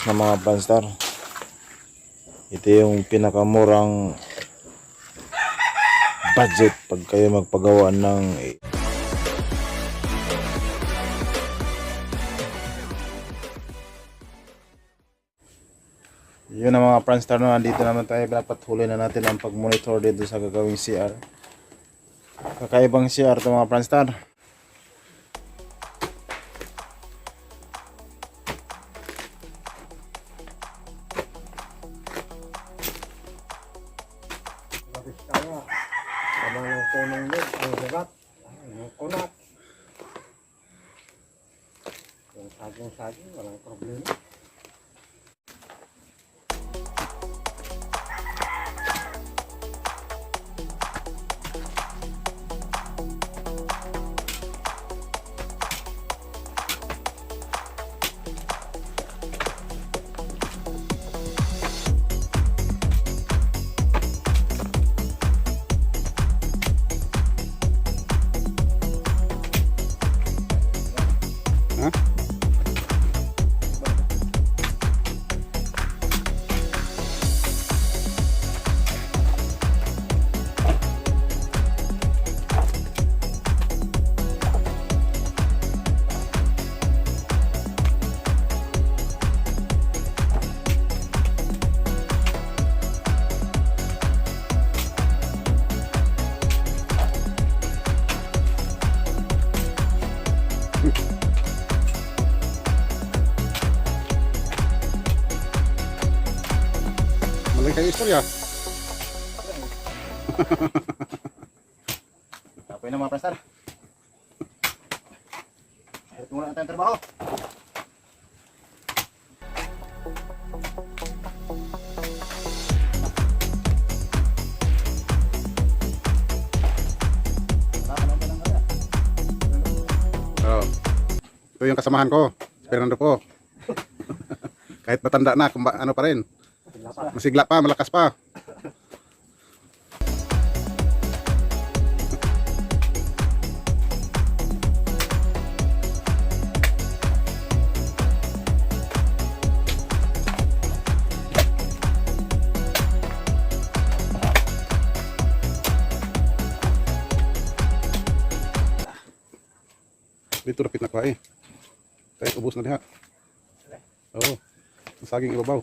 na mga Franstar. Ito yung pinakamurang budget pag kayo magpagawa ng yun na mga Franstar. No, andito naman tayo, pinapatuloy na natin ang pag-monitor dito sa gagawing CR. Kakaibang CR ito mga Franstar. Sama ng punong lid, ang sagat, ang kunat. Yung saging-saging, walang problema. Malay kayo istorya. Tapos na mga Franstar. Ito muna ang tayong trabaho. Oh. Ito yung kasamahan ko, si Fernando po. Kahit matanda na, ano pa rin. Masigla pa, malakas pa. Dito rapit na ko eh. Kahit ubos na diha. Oo. Ang saging ibabaw.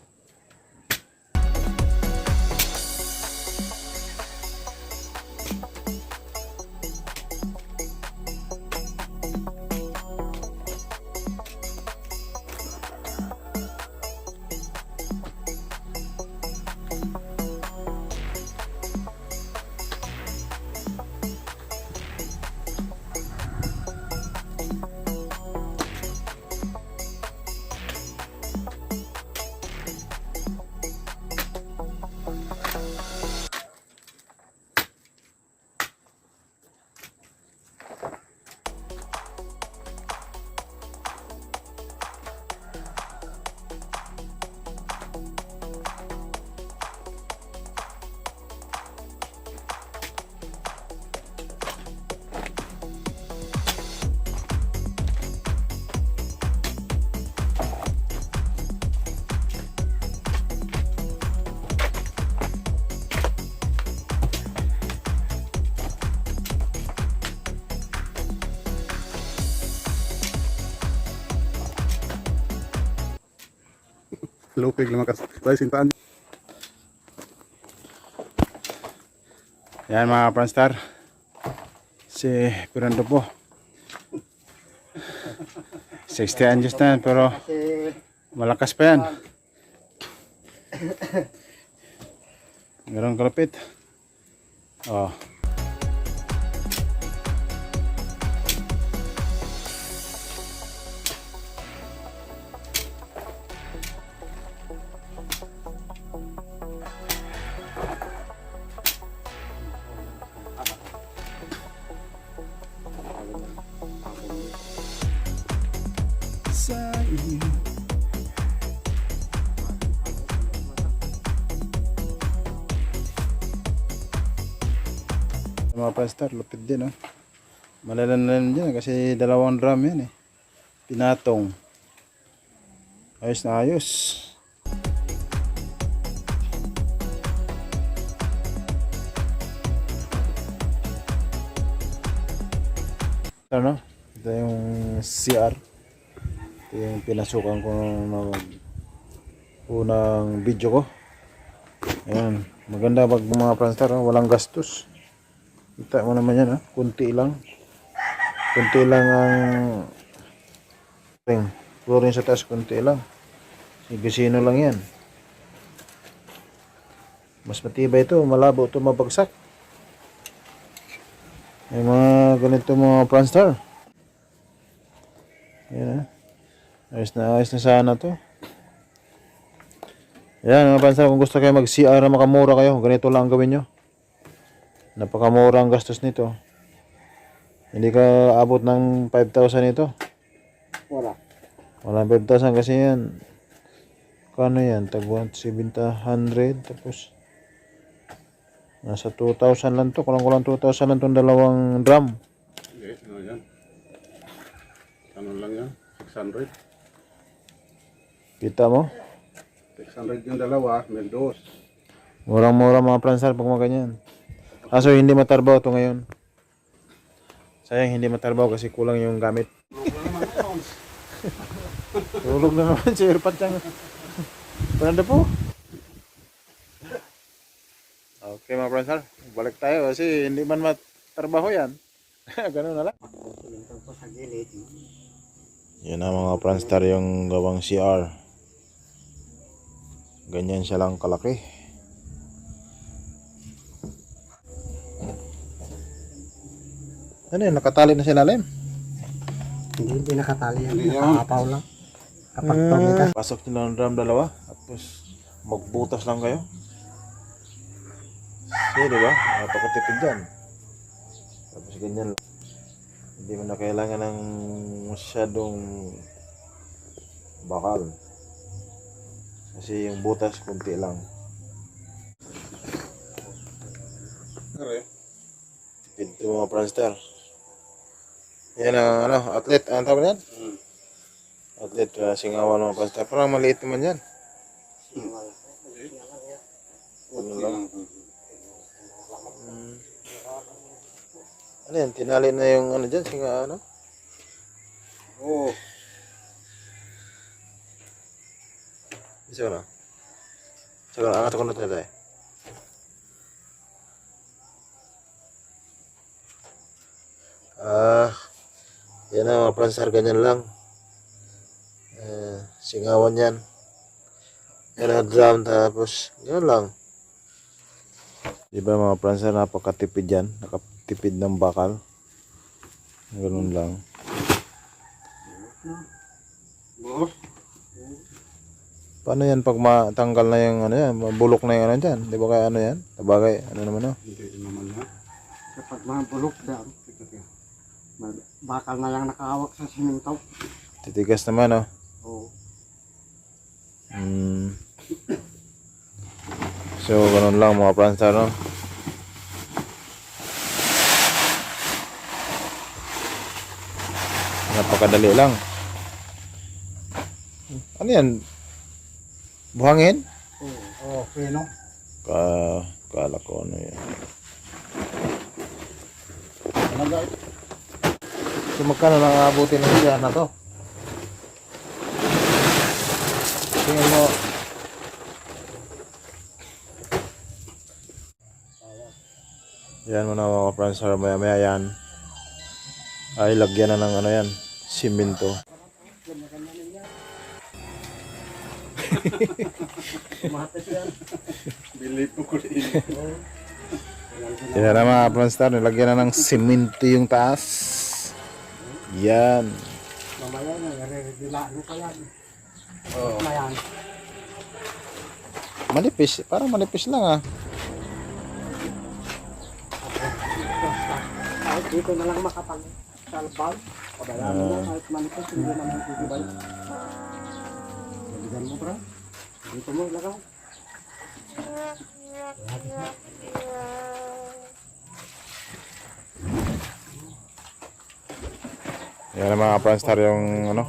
Lupig lang tayo sintaan. Yan mga Franstar. Si Fernando po. 60 anyos na yan, pero Kasi, malakas pa yan. Meron kalapit. Oh. Sa iyo. Mga Franstar, lupit din, oh. Malalan dyan kasi dalawang drum yan eh. Pinatong. Ayos na ayos. Ano? Ito yung CR. Ito yung pinasukan ko ng unang video ko. Ayan. Maganda pag mga pranstar, oh. Walang gastos. Kita mo naman yan, kunti lang. Kunti lang ang flooring sa taas, kunti lang. Sigusino lang yan. Mas matibay ito, malabo ito mabagsak. May mga ganito mga pranstar. Ayan, ayos na sana to. Ayan mga pranstar, kung gusto kayo mag-CR na makamura kayo, ganito lang ang gawin nyo. Napakamura ang gastos nito. Hindi ka abot ng 5,000 ito. Wala. Wala 5,000 kasi yan. Kano yan? Tag 700 tapos nasa 2,000 lang to. Kulang 2,000 lang tong dalawang drum. Okay, ano yan? Ano lang yan? 600. Kita mo? 600 yung dalawa, may dos. Murang-mura mga pransar pag mga ganyan. Kaso hindi matarbaw to ngayon. Sayang hindi matarbaw kasi kulang yung gamit. Tulog na naman si Irpat dyan. Pwede po. Okay mga pransar, balik tayo kasi hindi man matarbaho yan. Ganun na lang. Ito pa sa gilid. Yan na mga pranstar yung gawang CR. Ganyan siya lang kalaki. Ano yun, nakatali na sa ilalim? Hindi nakatali yan. Nakapaw lang. Kapag tumigas. Pasok nyo lang ng drum dalawa, tapos magbutas lang kayo. Sige, diba? Napakatipid dyan. Tapos ganyan lang. Hindi mo na kailangan ng masyadong bakal. Kasi yung butas, kunti lang. Okay. Tipid ito mga pranstar. Yan ang outlet. Ano tawag yan? Outlet, singawan mga pranstar. Parang maliit naman yan. Ano lang? Ano yan? Tinali na yung ano dyan? Singa ano? Oo. Isa ko na. Isa ko na. Angat ko na tayo tayo. Yan na mga pransar. Ganyan lang. Singawan yan. Yan ang drum. Tapos, yan lang. Diba mga pransar, napakatipid yan. Nakatipid ng bakal. Ganun lang. Boss. Paano yan pag matanggal na yung ano yan, mabulok na yung ano dyan? Di ba kaya ano yan? Sabagay, ano naman o? Hindi naman na. Kapag mabulok dyan, bakal na lang nakahawak sa simento. Titigas naman o. Oo. So, ganun lang mga pransar, no? Napakadali lang. Ano yan? Buhangin? Oo, pino. Kala ko ano yan. So, magkano lang abutin ng siya na to? Tingnan mo. Yan mo na mga pransar, maya maya yan ay lagyan na ng ano yan, simento. Matis yan. Bili po ko rin. Yan na mga pransar, nilagyan na ng simento yung taas. Yan. Mamaya na, nare-regilaan pa yan. Oo. Na yan. Manipis, parang manipis lang ah. Kahit dito na lang makapag-salbal. Pabayaan mo na kahit manipis, hindi naman titibay. Balikan mo, bro. Dito mo ilagaw. Yan na mga pranstar yung ano,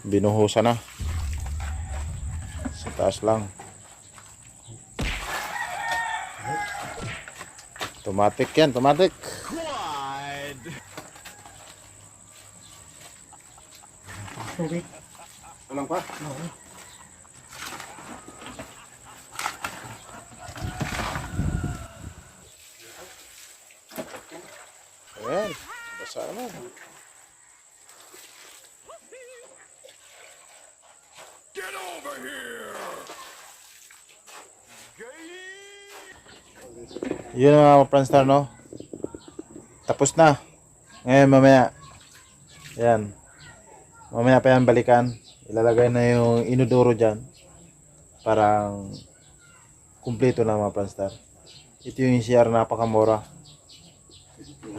binuhusan na. Sa taas lang. Automatic yan, automatic. tubig. Walang pa. Oo. Ayan. Basa na. Yun mga Franstar, no? Tapos na. Ngayon mamaya. Ayan. Mamaya pa yan balikan. Ilalagay na yung inodoro dyan. Parang kumpleto na mga Franstar. Ito yung CR, napakamura.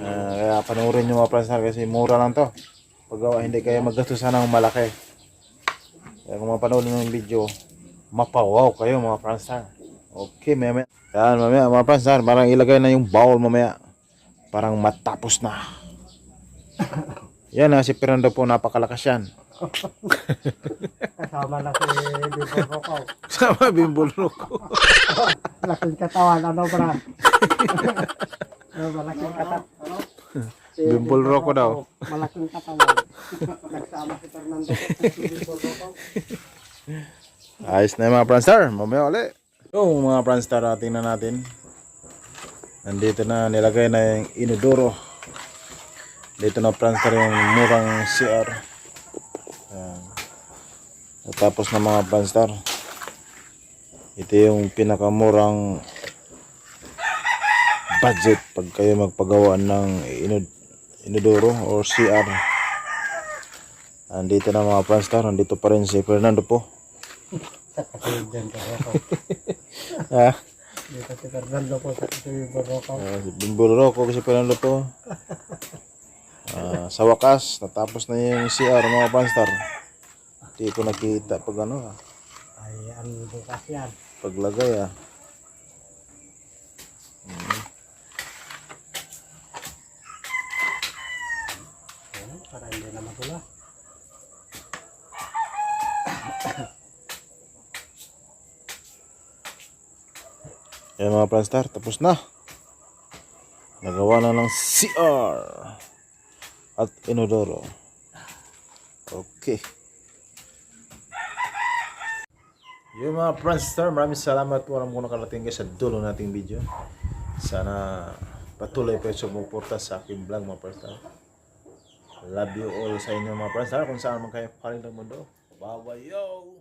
Kaya panoorin nyo mga Franstar kasi mura lang to. Paggawa hindi kayo maggastusan ng malaki. Kaya kung mapanoorin nyo yung video, mapawaw kayo mga Franstar. Okay, mamaya. Yan, mamaya mga Franstar, parang ilagay na yung bowl mamaya. Parang matapos na. Yan si Fernando po, napakalakas yan. Kasama na si Bimbol Rocco. Sama Bimbol Rocco. Malaking katawan, ano ba? Malaking katawan. Bimbol Rocco daw. Malaking katawan. Nagsama si Fernando at si Bimbol Rocco. Ayos na yung mga Franstar, mamaya ulit. So mga Franstar, tingnan natin. Nandito na, nilagay na yung inodoro. Dito na Franstar yung murang CR. Ayan. At tapos na mga Franstar, ito yung pinakamurang budget pag kayo magpagawa ng inodoro or CR. Andito na mga Franstar, nandito pa rin si Fernando po. Kasi Bimbol Rocco. Ah, Dito si Fernando po sa si Bimbol Rocco. si Bimbol Rocco kasi Fernando po. Sa wakas, natapos na yung CR mga Franstar. Hindi ko nakita pag ano, Ay, ang bukas yan. paglagay Para hindi na magula. Yan mga Franstar, tapos na. Nagawa na ng CR at inodoro. Okay. Yung mga Franstar, maraming salamat po kung nakarating kayo sa dulo nating video. Sana patuloy po sumuporta sa aking vlog mga Franstar. Love you all sa inyo mga Franstar kung saan man kayo paling ng mundo. Bye-bye yo!